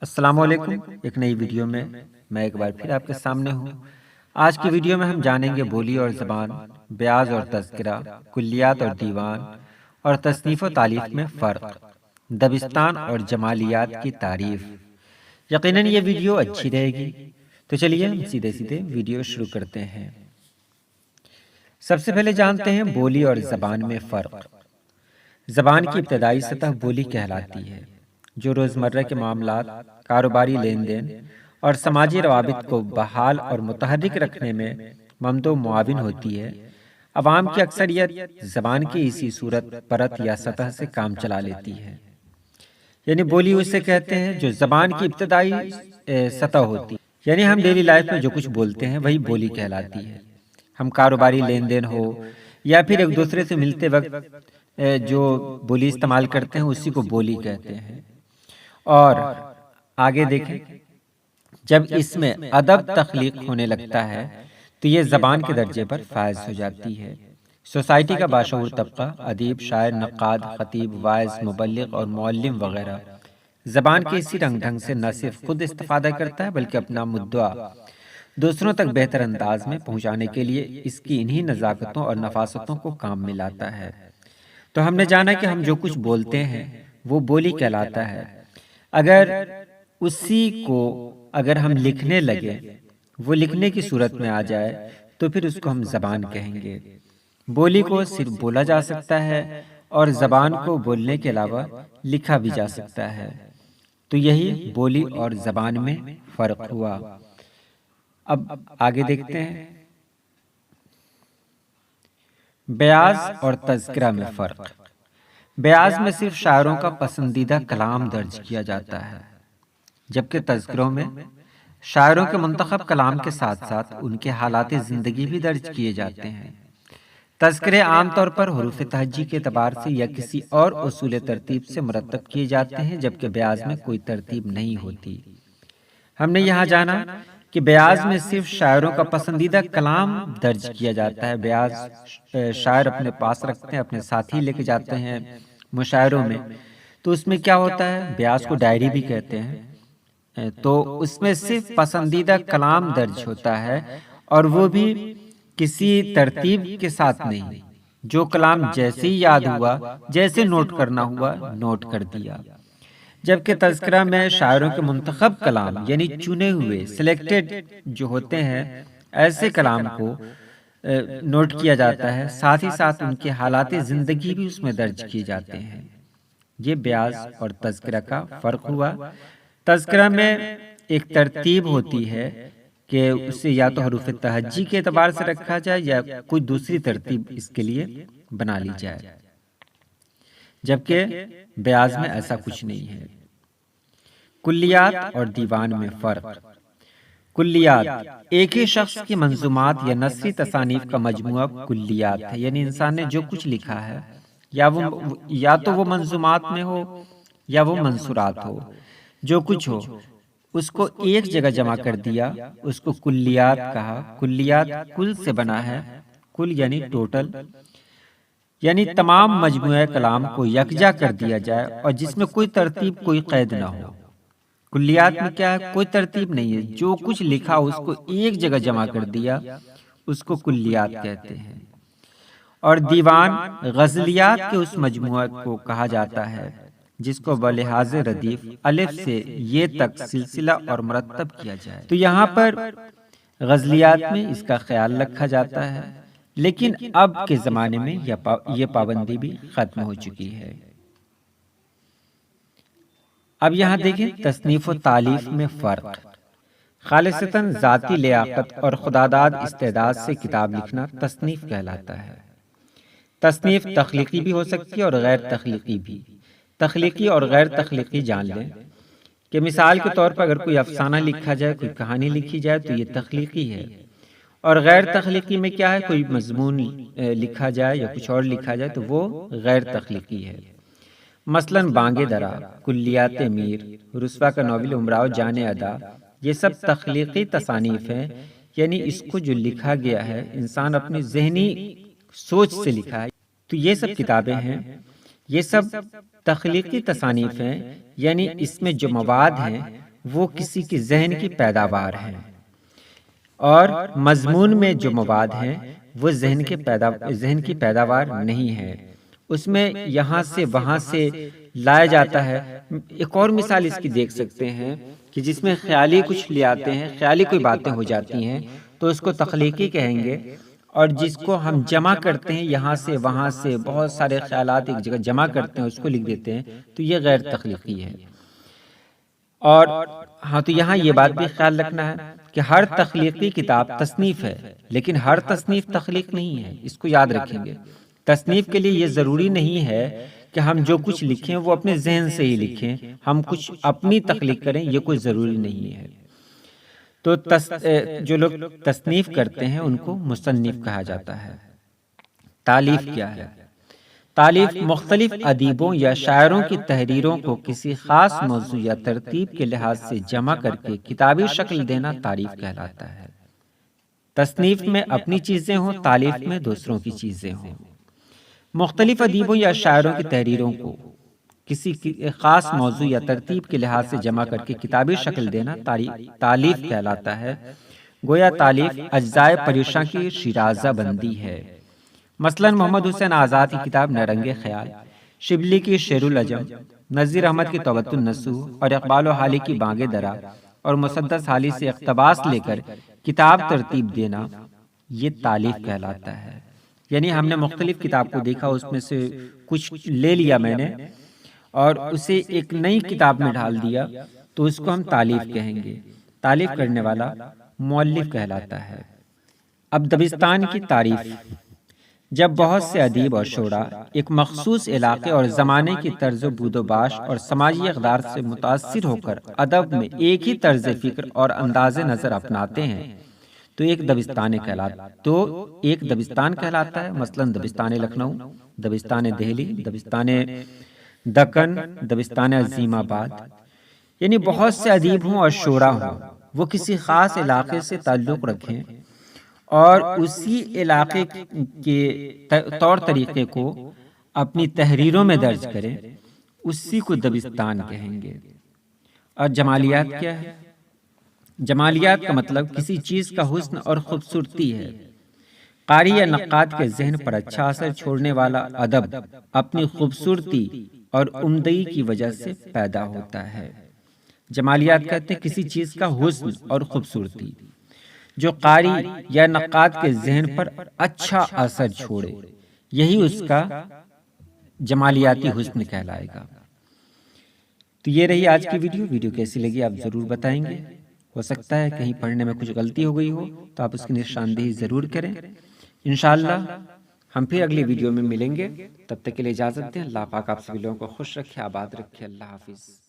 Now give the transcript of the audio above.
السلام علیکم، ایک نئی ویڈیو میں میں ایک بار پھر آپ کے سامنے ہوں۔ آج کی ویڈیو میں ہم جانیں گے بولی اور زبان، بیاض اور تذکرہ، کلیات اور دیوان، اور تصنیف و تالیف میں فرق، دبستان اور جمالیات کی تعریف۔ یقیناً یہ ویڈیو اچھی رہے گی، تو چلیے ہم سیدھے سیدھے ویڈیو شروع کرتے ہیں۔ سب سے پہلے جانتے ہیں بولی اور زبان میں فرق۔ زبان کی ابتدائی سطح بولی کہلاتی ہے، جو روزمرہ کے معاملات، کاروباری لین دین اور سماجی روابط کو بحال اور متحرک رکھنے میں ممد و معاون ہوتی ہے۔ عوام کی اکثریت زبان کی اسی صورت، پرت یا سطح سے کام چلا لیتی ہے۔ یعنی بولی اسے کہتے ہیں جو زبان کی ابتدائی سطح ہوتی ہے، یعنی ہم ڈیلی لائف میں جو کچھ بولتے ہیں وہی بولی کہلاتی ہے۔ ہم کاروباری لین دین ہو یا پھر ایک دوسرے سے ملتے وقت جو بولی استعمال کرتے ہیں اسی کو بولی کہتے ہیں۔ اور آگے دیکھیں، جب اس میں ادب تخلیق ہونے لگتا ہے تو یہ زبان کے درجے پر فائز ہو جاتی ہے۔ سوسائٹی کا باشعور طبقہ، ادیب، شاعر، نقاد، خطیب، واعظ، مبلغ اور معلم وغیرہ زبان کے اسی رنگ ڈھنگ سے نہ صرف خود استفادہ کرتا ہے بلکہ اپنا مدعا دوسروں تک بہتر انداز میں پہنچانے کے لیے اس کی انہی نزاکتوں اور نفاستوں کو کام میں لاتا ہے۔ تو ہم نے جانا کہ ہم جو کچھ بولتے ہیں وہ بولی کہلاتا ہے۔ اگر اسی کو ہم لکھنے لگے، وہ لکھنے کی صورت میں آ جائے تو پھر اس کو ہم زبان کہیں گے۔ بولی کو صرف بولا جا سکتا ہے اور زبان کو بولنے کے علاوہ لکھا بھی جا سکتا ہے۔ تو یہی بولی اور زبان میں فرق ہوا۔ اب آگے دیکھتے ہیں بیاض اور تذکرہ میں فرق۔ بیاض میں صرف شاعروں کا پسندیدہ کلام درج کیا جاتا ہے، جبکہ تذکروں میں شاعروں کے منتخب کلام کے ساتھ ساتھ ان کے حالات زندگی بھی درج کیے جاتے ہیں۔ تذکرے عام طور پر حروف تہجی کے اعتبار سے یا کسی اور اصول ترتیب سے مرتب کیے جاتے ہیں، جبکہ بیاض میں کوئی ترتیب نہیں ہوتی۔ ہم نے یہاں جانا کہ بیاض میں صرف شاعروں کا پسندیدہ کلام درج کیا جاتا ہے۔ بیاض شاعر اپنے پاس رکھتے ہیں، اپنے ساتھی لے کے جاتے ہیں مشاعروں میں، تو اس میں کیا ہوتا ہے، بیاض کو ڈائری بھی کہتے ہیں، تو اس میں صرف پسندیدہ کلام درج ہوتا ہے، اور وہ بھی کسی ترتیب کے ساتھ نہیں۔ جو کلام جیسے ہی یاد ہوا، جیسے نوٹ کرنا ہوا، نوٹ کر دیا۔ جبکہ تذکرہ میں شاعروں کے منتخب کلام یعنی چنے ہوئے، سلیکٹڈ جو ہوتے ہیں، ایسے کلام کو نوٹ کیا جاتا ہے، ساتھ ہی ساتھ ان کے حالات زندگی بھی اس میں درج کیے جاتے ہیں۔ یہ بیاض اور تذکرہ کا فرق ہوا۔ تذکرہ میں ایک ترتیب ہوتی ہے کہ اسے یا تو حروف تہجی کے اعتبار سے رکھا جائے یا کوئی دوسری ترتیب اس کے لیے بنا لی جائے، جبکہ بیاض میں ایسا کچھ نہیں ہے۔ کلیات اور دیوان میں فرق۔ کلیات ایک ہی شخص کی منظومات یا نثری تصانیف کا مجموعہ کلیات ہے، یعنی انسان نے جو کچھ لکھا ہے یا تو وہ منظومات میں ہو یا وہ منثورات ہو، جو کچھ ہو اس کو ایک جگہ جمع کر دیا، اس کو کلیات کہا۔ کلیات کل سے بنا ہے، کل یعنی ٹوٹل، یعنی تمام مجموعہ کلام کو یکجا کر دیا جائے اور جس میں کوئی ترتیب، کوئی قید نہ ہو۔ کلیات میں کیا ہے، کوئی ترتیب نہیں ہے، جو کچھ لکھا اس کو ایک جگہ جمع کر دیا، اس کو کلیات کہتے ہیں۔ اور دیوان غزلیات کے اس مجموعہ کو کہا جاتا ہے جس کو بلحاظ ردیف الف سے یہ تک سلسلہ اور مرتب کیا جائے۔ تو یہاں پر غزلیات میں اس کا خیال رکھا جاتا ہے، لیکن اب کے زمانے میں یہ پابندی بھی ختم ہو چکی ہے۔ اب یہاں دیکھیں تصنیف و تالیف میں فرق۔ خالصتاً ذاتی لیاقت اور خداداد استعداد سے کتاب لکھنا تصنیف کہلاتا ہے۔ تصنیف تخلیقی بھی ہو سکتی ہے اور غیر تخلیقی بھی۔ تخلیقی اور غیر تخلیقی جان لیں کہ مثال کے طور پر اگر کوئی افسانہ لکھا جائے، کوئی کہانی لکھی جائے تو یہ تخلیقی ہے، اور غیر تخلیقی میں کیا ہے، کوئی مضمون لکھا جائے یا کچھ اور لکھا جائے تو وہ غیر تخلیقی ہے۔ مثلاً بانگ درا، کلیات میر، رسوا کا ناول امراؤ جان ادا، یہ سب تخلیقی تصانیف ہیں، یعنی اس کو جو لکھا گیا ہے انسان اپنی ذہنی سوچ سے لکھا ہے۔ تو یہ سب کتابیں ہیں، یہ سب تخلیقی تصانیف ہیں، یعنی اس میں جو مواد ہیں وہ کسی کی ذہن کی پیداوار ہیں، اور مضمون میں جو مواد ہیں وہ ذہن کی پیداوار نہیں ہے، اس میں یہاں سے وہاں سے لایا جاتا ہے۔ ایک اور مثال اس کی دیکھ سکتے ہیں کہ جس میں خیالی کچھ لے آتے ہیں، خیالی کوئی باتیں ہو جاتی ہیں تو اس کو تخلیقی کہیں گے، اور جس کو ہم جمع کرتے ہیں یہاں سے وہاں سے بہت سارے خیالات ایک جگہ جمع کرتے ہیں، اس کو لکھ دیتے ہیں، تو یہ غیر تخلیقی ہے۔ اور ہاں، تو یہاں یہ بات بھی خیال رکھنا ہے کہ ہر تخلیقی کتاب تصنیف ہے، لیکن ہر تصنیف تخلیق نہیں ہے، اس کو یاد رکھیں گے۔ تصنیف کے لیے یہ ضروری نہیں ہے کہ ہم جو کچھ لکھیں وہ اپنے ذہن سے ہی لکھیں، ہم کچھ اپنی تخلیق کریں، یہ کوئی ضروری نہیں ہے۔ تو جو لوگ تصنیف کرتے ہیں ان کو مصنف کہا جاتا ہے۔ تالیف کیا ہے؟ تالیف مختلف ادیبوں یا شاعروں کی تحریروں کو کسی خاص موضوع یا ترتیب کے لحاظ سے جمع کر کے کتابی شکل دینا تالیف کہلاتا ہے۔ تصنیف میں اپنی چیزیں ہوں، تالیف میں دوسروں کی چیزیں ہوں۔ مختلف ادیبوں یا شاعروں کی تحریروں کو کسی خاص موضوع یا ترتیب کے لحاظ سے جمع کر کے کتابی شکل دینا تالیف کہلاتا ہے۔ گویا تالیف اجزائے پریشاں کی شیرازہ بندی ہے۔ مثلاً محمد حسین آزاد کی کتاب نیرنگ خیال، شبلی کی شعر العجم، نذیر احمد کی توبۃ النصوح اور اقبال و حالی کی بانگ درا اور مسدس حالی سے اقتباس لے کر کتاب ترتیب دینا، یہ تالیف کہلاتا ہے۔ یعنی ہم نے مختلف کتاب کو دیکھا، اس میں سے کچھ لے لیا میں نے اور اسے ایک نئی کتاب میں ڈال دیا، تو اس کو ہم تالیف کہیں گے۔ تالیف کرنے والا مؤلف کہلاتا ہے۔ اب دبستان کی تعریف۔ جب بہت سے ادیب اور شعراء ایک مخصوص علاقے اور زمانے کی طرز و بود و باش اور سماجی اقدار سے متاثر ہو کر ادب میں ایک ہی طرز فکر اور انداز نظر اپناتے ہیں تو ایک دبستان کہلاتا ہے۔ مثلاً دبستان لکھنؤ، دبستان دہلی، دبستان دکن، دبستان عظیم آباد۔ یعنی بہت سے ادیب ہوں اور شعراء ہوں، وہ کسی خاص علاقے سے تعلق رکھیں اور اسی علاقے کے طور طریقے کو اپنی تحریروں میں درج کریں، اسی کو دبستان کہیں گے۔ اور جمالیات کیا ہے؟ جمالیات کا مطلب کسی چیز کا حسن اور خوبصورتی ہے۔ قاری یا نقاد کے ذہن پر اچھا اثر چھوڑنے والا ادب اپنی خوبصورتی اور عمدگی کی وجہ سے پیدا ہوتا ہے۔ جمالیات کہتے ہیں کسی چیز کا حسن اور خوبصورتی جو قاری یا نقاد کے ذہن پر اچھا اثر چھوڑے، یہی اس کا جمالیاتی حسن کہلائے گا۔ تو یہ رہی آج کی ویڈیو کیسی لگی آپ ضرور بتائیں گے۔ ہو سکتا ہے کہیں پڑھنے میں کچھ غلطی ہو گئی ہو تو آپ اس کی نشاندہی ضرور کریں۔ انشاءاللہ ہم پھر اگلی ویڈیو میں ملیں گے، تب تک کے لیے اجازت دیں۔ اللہ پاک آپ سبھی لوگوں کو خوش رکھے، آباد رکھے۔ اللہ حافظ۔